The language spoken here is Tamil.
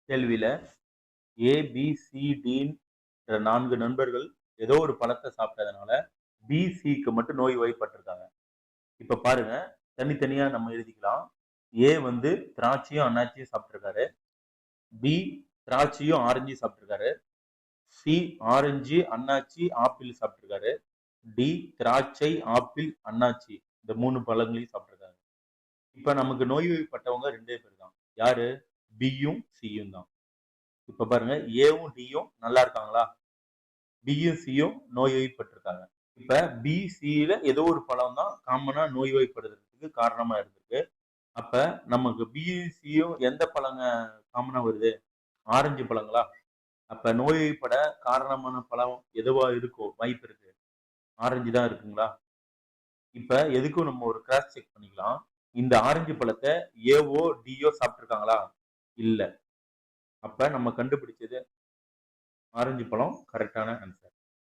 கேள்வியில ஏ, பி, சி, டின்ற 4 நண்பர்கள் ஏதோ ஒரு பழத்தை சாப்பிட்டதுனால பி, சிக்கு மட்டும் நோய்வாய்ப்பட்டிருக்காங்க. இப்ப பாருங்க, தனித்தனியா நம்ம எழுதிக்கலாம். ஏ வந்து திராட்சையும், அன்னாச்சியும் சாப்பிட்டுருக்காரு. பி திராட்சையும், ஆரஞ்சையும் சாப்பிட்டுருக்காரு. சி ஆரஞ்சு, அன்னாச்சி, ஆப்பிள் சாப்பிட்டுருக்காரு. டி திராட்சை, ஆப்பிள், அன்னாச்சி இந்த 3 பழங்களையும் சாப்பிட்டுருக்காங்க. இப்ப நமக்கு நோய்வாய்ப்பட்டவங்க 2 பேர் தான். யாரு? பியும், சியும் தான். இப்ப பாருங்க, ஏவும் டியும் நல்லா இருக்காங்களா? பியும் சியும் நோய்வாய்ப்பட்டிருக்காங்க. இப்ப பி, சில ஏதோ ஒரு பழம் தான் காமனா நோய்வாய்ப்படுறதுக்கு காரணமா இருந்திருக்கு. அப்ப நமக்கு பியும், சியும் எந்த பழங்க காமனா வருது? ஆரஞ்சு பழங்களா? அப்ப நோய்வாய்ப்பட காரணமான பழம் எதுவா இருக்கும்? வாய்ப்பு இருக்கு. ஆரஞ்சு தான் இருக்குங்களா? இப்ப எதுக்கும் நம்ம ஒரு கிராஸ் செக் பண்ணிக்கலாம். இந்த ஆரஞ்சு பழத்த ஏவோ, டியோ சாப்பிட்டுருக்காங்களா? இல்ல. அப்ப நம்ம கண்டுபிடிச்சது ஆரஞ்சு பழம் கரெக்டான ஆன்சர்.